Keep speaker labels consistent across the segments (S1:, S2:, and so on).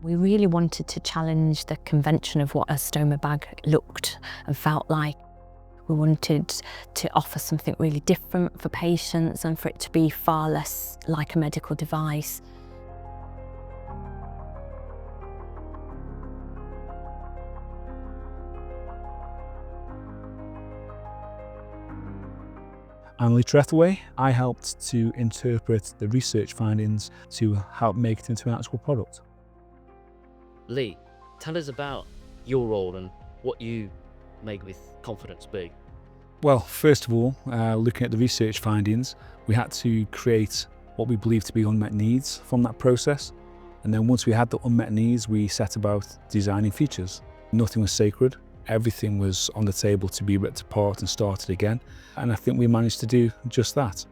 S1: We really wanted to challenge the convention of what a stoma bag looked and felt like. We wanted to offer something really different for patients and for it to be far less like a medical device.
S2: I'm Lee Tretheway. I helped to interpret the research findings to help make it into an actual product.
S3: Lee, tell us about your role and what you make with Confidence Big.
S2: Well, first of all, looking at the research findings, we had to create what we believe to be unmet needs from that process. And then once we had the unmet needs, we set about designing features. Nothing was sacred. Everything was on the table to be ripped apart and started again. And I think we managed to do just that.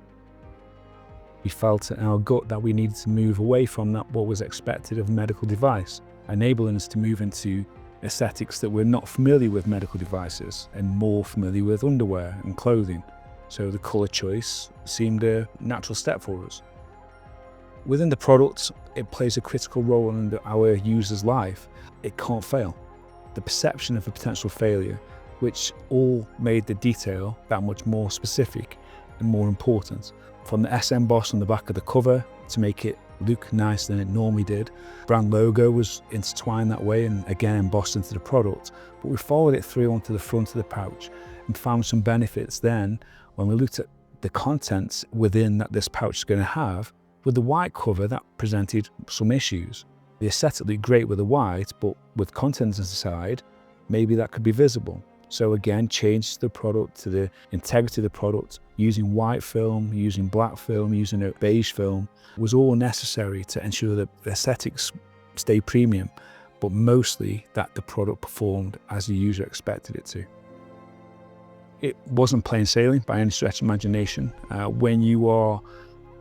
S2: We felt in our gut that we needed to move away from that what was expected of a medical device, enabling us to move into aesthetics that we're not familiar with medical devices and more familiar with underwear and clothing. So the colour choice seemed a natural step for us. Within the product, it plays a critical role in our user's life. It can't fail. The perception of a potential failure, which all made the detail that much more specific and more important. From the S emboss on the back of the cover to make it look nicer than it normally did. Brand logo was intertwined that way and again embossed into the product, but we followed it through onto the front of the pouch and found some benefits then when we looked at the contents within that this pouch is going to have. With the white cover, that presented some issues. The aesthetic looked great with the white, but with contents inside, maybe that could be visible. So again, changed the product to the integrity of the product, using white film, using black film, using a beige film, was all necessary to ensure that the aesthetics stay premium, but mostly that the product performed as the user expected it to. It wasn't plain sailing by any stretch of imagination. When you are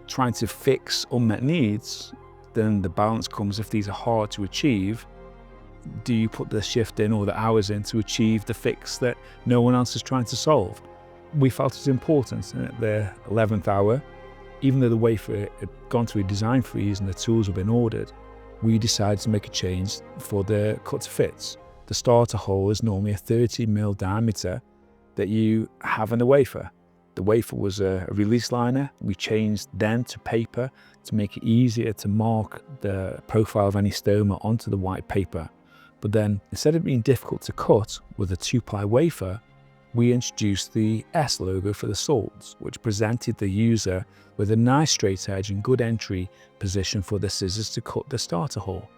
S2: trying to fix unmet needs, then the balance comes if these are hard to achieve. Do you put the shift in or the hours in to achieve the fix that no one else is trying to solve? We felt it was important, and at the 11th hour, even though the wafer had gone through a design freeze and the tools had been ordered, we decided to make a change for the cut to fits. The starter hole is normally a 30mm diameter that you have in the wafer. The wafer was a release liner. We changed then to paper to make it easier to mark the profile of any stoma onto the white paper. But then, instead of being difficult to cut with a 2-ply wafer, we introduced the S logo for the soles, which presented the user with a nice straight edge and good entry position for the scissors to cut the starter hole.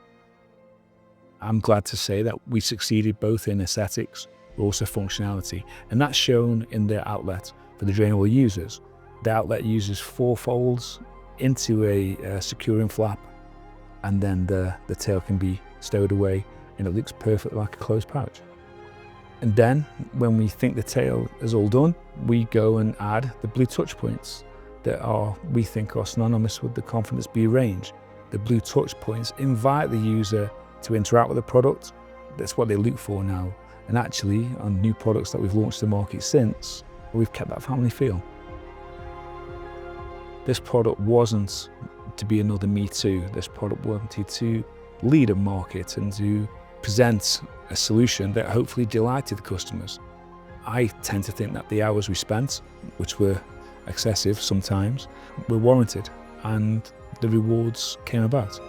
S2: I'm glad to say that we succeeded both in aesthetics, but also functionality, and that's shown in the outlet for the drainable users. The outlet uses 4 folds into a securing flap, and then the tail can be stowed away and it looks perfectly like a closed pouch. And then when we think the tail is all done, we go and add the blue touch points that we think are synonymous with the Confidence B range. The blue touch points invite the user to interact with the product. That's what they look for now. And actually, on new products that we've launched to the market since, we've kept that family feel. This product wasn't to be another Me Too. This product wanted to lead a market and to present a solution that hopefully delighted the customers. I tend to think that the hours we spent, which were excessive sometimes, were warranted, and the rewards came about.